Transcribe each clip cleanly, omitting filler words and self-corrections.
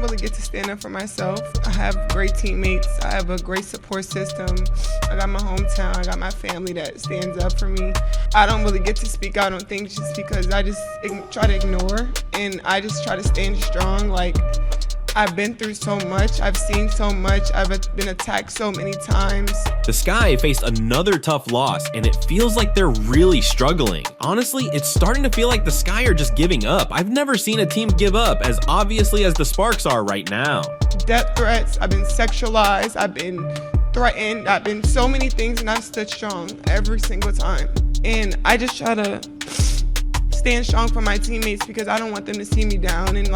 don't really get to stand up for myself. I have great teammates. I have a great support system. I got my hometown. I got my family that stands up for me. I don't really get to speak out on things just because I just try to ignore, and I just try to stand strong. Like, I've been through so much. I've seen so much. I've been attacked so many times. The Sky faced another tough loss, and it feels like they're really struggling. Honestly, it's starting to feel like the Sky are just giving up. I've never seen a team give up as obviously as the Sparks are right now. Death threats, I've been sexualized, I've been threatened, I've been so many things, and I've stood strong every single time. And I just try to stand strong for my teammates because I don't want them to see me down and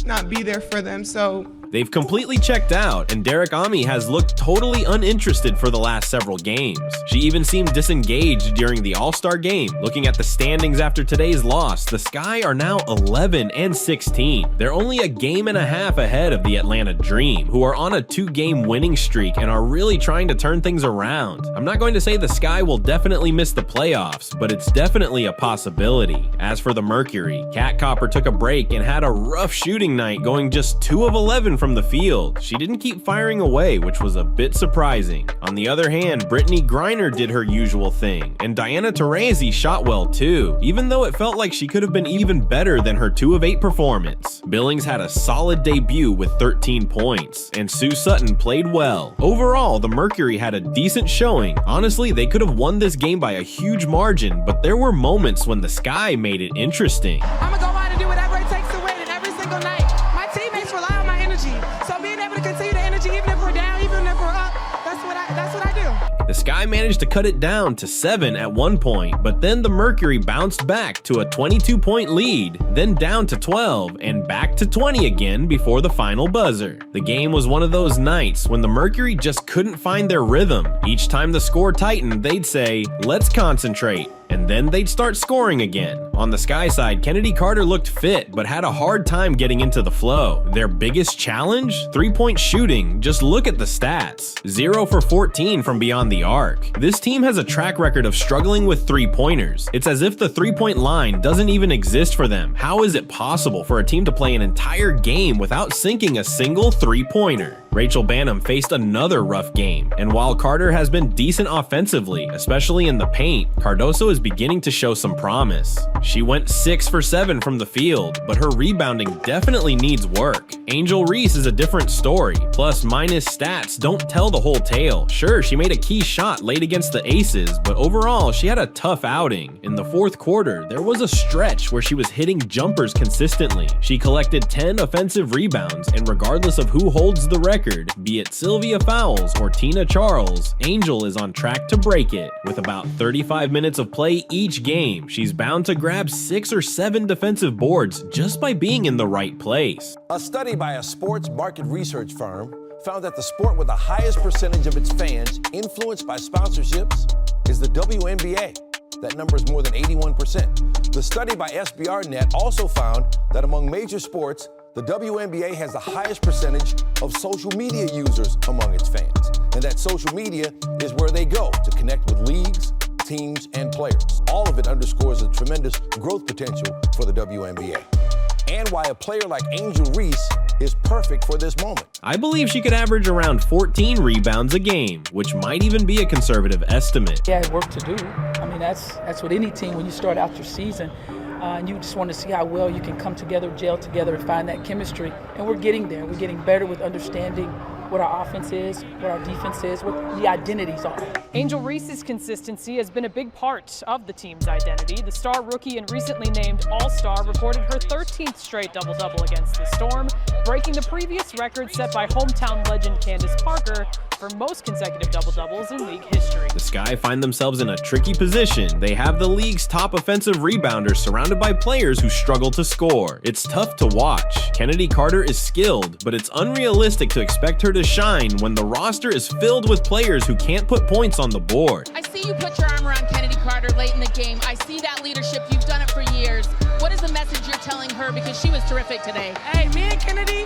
not be there for them. So they've completely checked out, and Derek Ami has looked totally uninterested for the last several games. She even seemed disengaged during the All-Star game. Looking at the standings after today's loss, the Sky are now 11-16. They're only a game and a half ahead of the Atlanta Dream, who are on a 2-game winning streak and are really trying to turn things around. I'm not going to say the Sky will definitely miss the playoffs, but it's definitely a possibility. As for the Mercury, Kat Copper took a break and had a rough shooting night, going just 2 of 11 from the field. She didn't keep firing away, which was a bit surprising. On the other hand, Brittany Griner did her usual thing, and Diana Taurasi shot well too, even though it felt like she could have been even better than her 2 of 8 performance. Billings had a solid debut with 13 points, and Sue Sutton played well. Overall, the Mercury had a decent showing. Honestly, they could have won this game by a huge margin, but there were moments when the Sky made it interesting. I'm gonna go out and do whatever it takes to win it every single night. My teammates rely on my energy. So being able to continue the energy, even if we're down, even if we're up, that's what I do. The Sky managed to cut it down to 7 at one point, but then the Mercury bounced back to a 22-point lead, then down to 12, and back to 20 again before the final buzzer. The game was one of those nights when the Mercury just couldn't find their rhythm. Each time the score tightened, they'd say, "Let's concentrate," and then they'd start scoring again. On the Sky side, Kennedy Carter looked fit, but had a hard time getting into the flow. Their biggest challenge? 3-point shooting. Just look at the stats. 0 for 14 from beyond the arc. This team has a track record of struggling with 3-pointers. It's as if the 3-point line doesn't even exist for them. How is it possible for a team to play an entire game without sinking a single 3-pointer? Rachel Banham faced another rough game, and while Carter has been decent offensively, especially in the paint, Cardoso is beginning to show some promise. She went 6 for 7 from the field, but her rebounding definitely needs work. Angel Reese is a different story. Plus, minus stats don't tell the whole tale. Sure, she made a key shot late against the Aces, but overall, she had a tough outing. In the fourth quarter, there was a stretch where she was hitting jumpers consistently. She collected 10 offensive rebounds, and regardless of who holds the record, be it Sylvia Fowles or Tina Charles, Angel is on track to break it. With about 35 minutes of play each game, she's bound to grab 6 or 7 defensive boards just by being in the right place. A study by a sports market research firm found that the sport with the highest percentage of its fans influenced by sponsorships is the WNBA. That number is more than 81%. The study by SBRnet also found that among major sports, the WNBA has the highest percentage of social media users among its fans, and that social media is where they go to connect with leagues, teams, and players. All of it underscores the tremendous growth potential for the WNBA, and why a player like Angel Reese is perfect for this moment. I believe she could average around 14 rebounds a game, which might even be a conservative estimate. Yeah, work to do. I mean, that's with any team when you start out your season. And you just want to see how well you can come together, gel together, and find that chemistry. And we're getting there. We're getting better with understanding what our offense is, what our defense is, what the identities are. Angel Reese's consistency has been a big part of the team's identity. The star rookie and recently named All-Star recorded her 13th straight double-double against the Storm, breaking the previous record set by hometown legend Candace Parker for most consecutive double-doubles in league history. The Sky find themselves in a tricky position. They have the league's top offensive rebounder surrounded by players who struggle to score. It's tough to watch. Kennedy Carter is skilled, but it's unrealistic to expect her to shine when the roster is filled with players who can't put points on the board. I see you put your arm around Kennedy Carter late in the game. I see that leadership. You've done it for years. What is the message you're telling her? Because she was terrific today. Hey, me and Kennedy,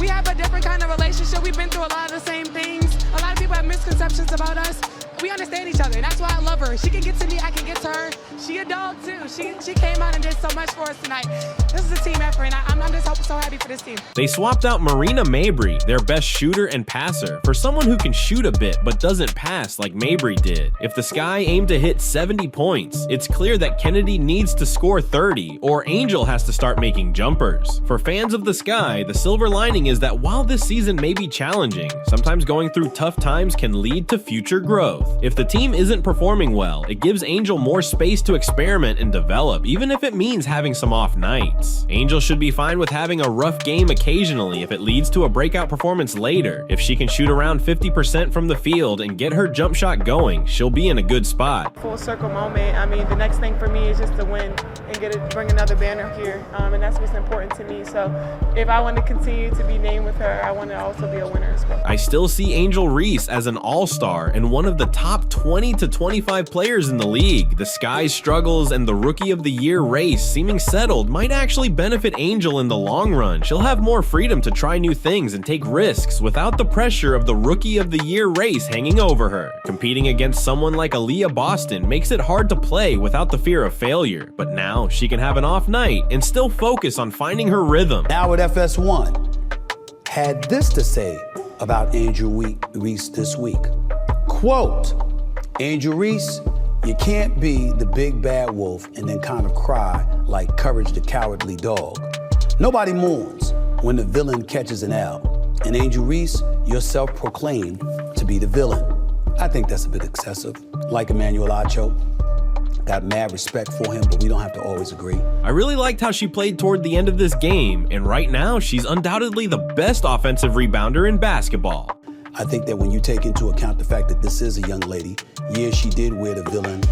we have a different kind of relationship. We've been through a lot of the same things. A lot of people have misconceptions about us. we understand each other, and that's why I love her. She can get to me, I can get to her. She a dog too. She came out and did so much for us tonight. This is a team effort, and I'm just so happy for this team. They swapped out Marina Mabry, their best shooter and passer, for someone who can shoot a bit but doesn't pass like Mabry did. If the Sky aim to hit 70 points, it's clear that Kennedy needs to score 30, or Angel has to start making jumpers. For fans of the Sky, the silver lining is that while this season may be challenging, sometimes going through tough times can lead to future growth. If the team isn't performing well, it gives Angel more space to experiment and develop, even if it means having some off nights. Angel should be fine with having a rough game occasionally if it leads to a breakout performance later. If she can shoot around 50% from the field and get her jump shot going, she'll be in a good spot. Full circle moment. I mean, the next thing for me is just to win and bring another banner here, and that's what's important to me. So if I want to continue to be named with her, I want to also be a winner as well. I still see Angel Reese as an all-star and one of the top 20 to 25 players in the league. The Sky's struggles and the Rookie of the Year race seeming settled might actually benefit Angel in the long run. She'll have more freedom to try new things and take risks without the pressure of the Rookie of the Year race hanging over her. Competing against someone like Aaliyah Boston makes it hard to play without the fear of failure, but now she can have an off night and still focus on finding her rhythm. Now at FS1 had this to say about Angel Reese this week. Quote, Angel Reese, you can't be the big bad wolf and then kind of cry like Courage the Cowardly Dog. Nobody mourns when the villain catches an L. And Angel Reese, you're self-proclaimed to be the villain. I think that's a bit excessive. Like Emmanuel Acho, got mad respect for him, but we don't have to always agree. I really liked how she played toward the end of this game, and right now she's undoubtedly the best offensive rebounder in basketball. I think that when you take into account the fact that this is a young lady, yeah, she did wear the villain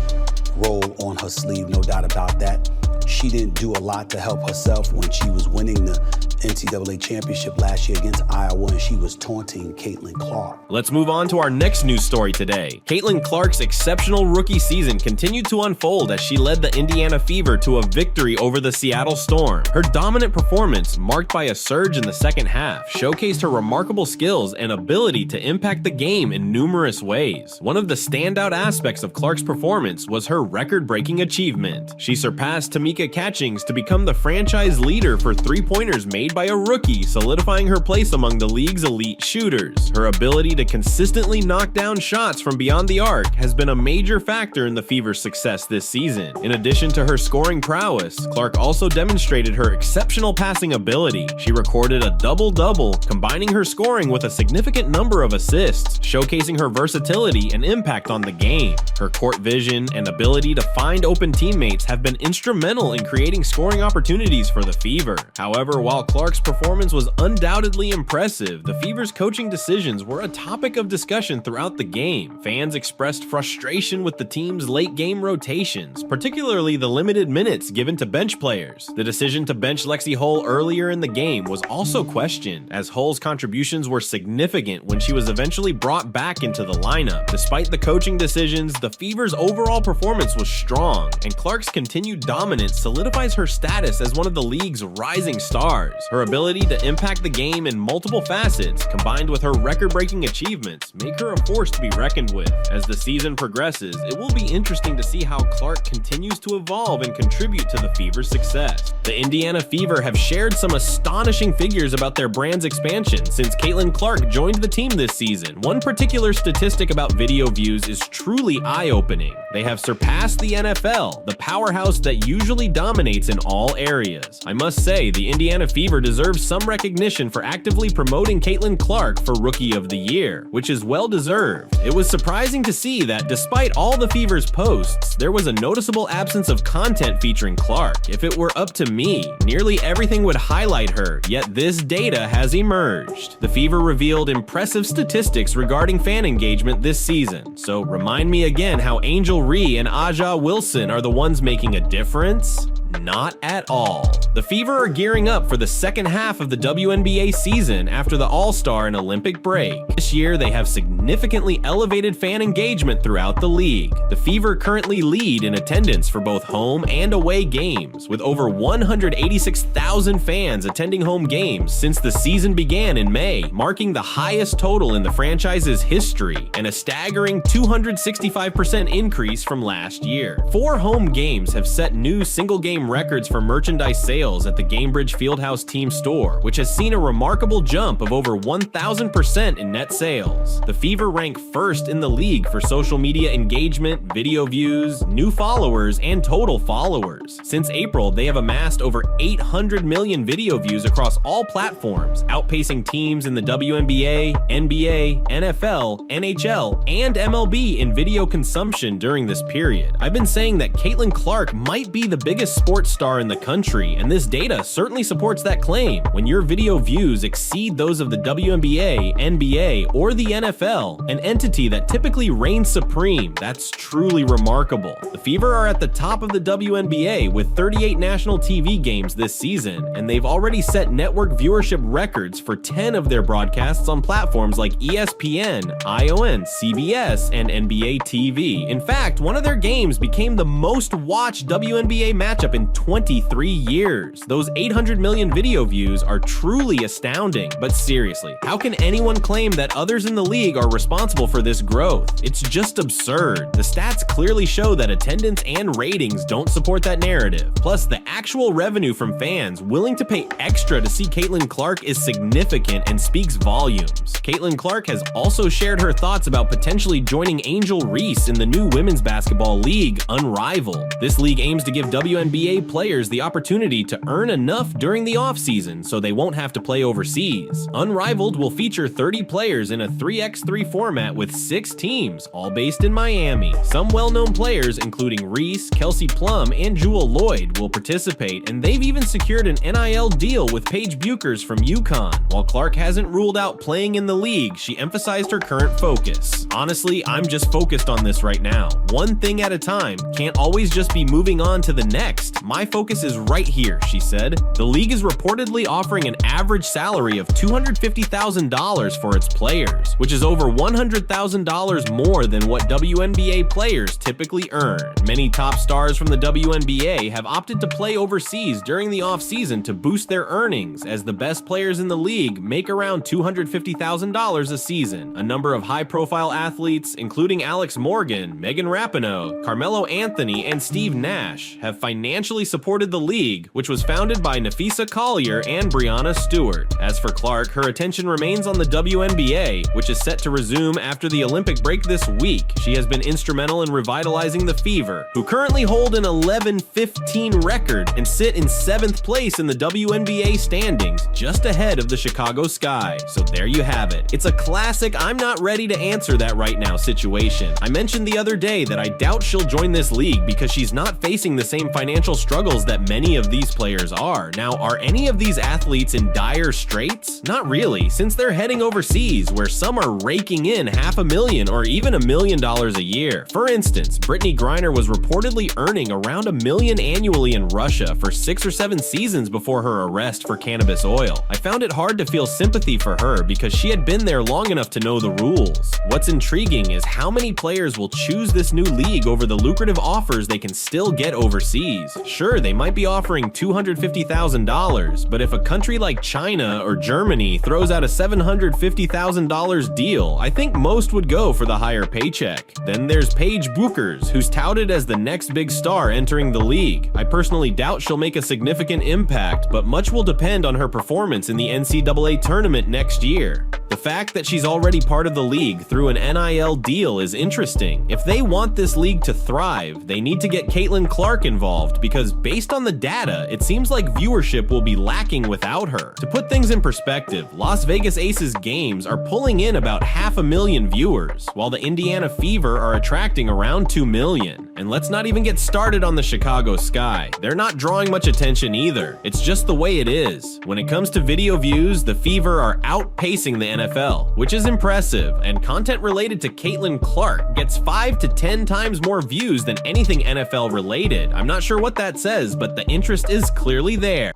role on her sleeve, no doubt about that. She didn't do a lot to help herself when she was winning the NCAA championship last year against Iowa, and she was taunting Caitlin Clark. Let's move on to our next news story today. Caitlin Clark's exceptional rookie season continued to unfold as she led the Indiana Fever to a victory over the Seattle Storm. Her dominant performance, marked by a surge in the second half, showcased her remarkable skills and ability to impact the game in numerous ways. One of the standout aspects of Clark's performance was her record-breaking achievement. She surpassed Tamika Catchings to become the franchise leader for three-pointers made by a rookie, solidifying her place among the league's elite shooters. Her ability to consistently knock down shots from beyond the arc has been a major factor in the Fever's success this season. In addition to her scoring prowess, Clark also demonstrated her exceptional passing ability. She recorded a double-double, combining her scoring with a significant number of assists, showcasing her versatility and impact on the game. Her court vision and ability to find open teammates have been instrumental in creating scoring opportunities for the Fever. However, while Clark's performance was undoubtedly impressive, the Fever's coaching decisions were a topic of discussion throughout the game. Fans expressed frustration with the team's late-game rotations, particularly the limited minutes given to bench players. The decision to bench Lexi Hull earlier in the game was also questioned, as Hull's contributions were significant when she was eventually brought back into the lineup. Despite the coaching decisions, the Fever's overall performance was strong, and Clark's continued dominance solidifies her status as one of the league's rising stars. Her ability to impact the game in multiple facets, combined with her record-breaking achievements, make her a force to be reckoned with. As the season progresses, it will be interesting to see how Clark continues to evolve and contribute to the Fever's success. The Indiana Fever have shared some astonishing figures about their brand's expansion since Caitlin Clark joined the team this season. One particular statistic about video views is truly eye-opening. They have surpassed the NFL, the powerhouse that usually dominates in all areas. I must say, the Indiana Fever deserves some recognition for actively promoting Caitlin Clark for Rookie of the Year, which is well deserved. It was surprising to see that despite all the Fever's posts, there was a noticeable absence of content featuring Clark. If it were up to me, nearly everything would highlight her, yet this data has emerged. The Fever revealed impressive statistics regarding fan engagement this season, so remind me again how Angel Ree and Aja Wilson are the ones making a difference? Not at all. The Fever are gearing up for the second half of the WNBA season after the All-Star and Olympic break. This year, they have significantly elevated fan engagement throughout the league. The Fever currently lead in attendance for both home and away games, with over 186,000 fans attending home games since the season began in May, marking the highest total in the franchise's history and a staggering 265% increase from last year. 4 home games have set new single-game records for merchandise sales at the Gamebridge Fieldhouse team store, which has seen a remarkable jump of over 1,000% in net sales. The Fever rank first in the league for social media engagement, video views, new followers, and total followers. Since April, they have amassed over 800 million video views across all platforms, outpacing teams in the WNBA, NBA, NFL, NHL, and MLB in video consumption during this period. I've been saying that Caitlin Clark might be the biggest sports star in the country, and this data certainly supports that claim. When your video views exceed those of the WNBA, NBA, or the NFL, an entity that typically reigns supreme, that's truly remarkable. The Fever are at the top of the WNBA with 38 national TV games this season, and they've already set network viewership records for 10 of their broadcasts on platforms like ESPN, ION, CBS, and NBA TV. In fact, one of their games became the most watched WNBA matchup in 23 years. Those 800 million video views are truly astounding. But seriously, how can anyone claim that others in the league are responsible for this growth? It's just absurd. The stats clearly show that attendance and ratings don't support that narrative. Plus, the actual revenue from fans willing to pay extra to see Caitlin Clark is significant and speaks volumes. Caitlin Clark has also shared her thoughts about potentially joining Angel Reese in the new women's basketball league, Unrivaled. This league aims to give WNBA players the opportunity to earn enough during the offseason so they won't have to play overseas. Unrivaled will feature 30 players in a 3x3 format with 6 teams, all based in Miami. Some well-known players, including Reese, Kelsey Plum, and Jewel Lloyd, will participate, and they've even secured an NIL deal with Paige Buchers from UConn. While Clark hasn't ruled out playing in the league, she emphasized her current focus. Honestly, I'm just focused on this right now. One thing at a time, can't always just be moving on to the next. My focus is right here, she said. The league is reportedly offering an average salary of $250,000 for its players, which is over $100,000 more than what WNBA players typically earn. Many top stars from the WNBA have opted to play overseas during the offseason to boost their earnings, as the best players in the league make around $250,000 a season. A number of high-profile athletes, including Alex Morgan, Megan Rapinoe, Carmelo Anthony, and Steve Nash, have financially supported the league, which was founded by Nafisa Collier and Brianna Stewart. As for Clark, her attention remains on the WNBA, which is set to resume after the Olympic break this week. She has been instrumental in revitalizing the Fever, who currently hold an 11-15 record and sit in 7th place in the WNBA standings, just ahead of the Chicago Sky. So there you have it. It's a classic I'm not ready to answer that right now situation. I mentioned the other day that I doubt she'll join this league because she's not facing the same financial struggles that many of these players are. Now, are any of these athletes in dire straits? Not really, since they're heading overseas, where some are raking in $500,000 or even $1 million a year. For instance, Brittany Griner was reportedly earning around $1 million annually in Russia for 6 or 7 seasons before her arrest for cannabis oil. I found it hard to feel sympathy for her because she had been there long enough to know the rules. What's intriguing is how many players will choose this new league over the lucrative offers they can still get overseas. Sure, they might be offering $250,000, but if a country like China or Germany throws out a $750,000 deal, I think most would go for the higher paycheck. Then there's Paige Buchers, who's touted as the next big star entering the league. I personally doubt she'll make a significant impact, but much will depend on her performance in the NCAA tournament next year. The fact that she's already part of the league through an NIL deal is interesting. If they want this league to thrive, they need to get Caitlin Clark involved, because based on the data, it seems like viewership will be lacking without her. To put things in perspective, Las Vegas Aces games are pulling in about 500,000 viewers, while the Indiana Fever are attracting around 2 million. And let's not even get started on the Chicago Sky. They're not drawing much attention either. It's just the way it is. When it comes to video views, the Fever are outpacing the NFL NFL, which is impressive, and content related to Caitlin Clark gets 5 to 10 times more views than anything NFL related. I'm not sure what that says, but the interest is clearly there.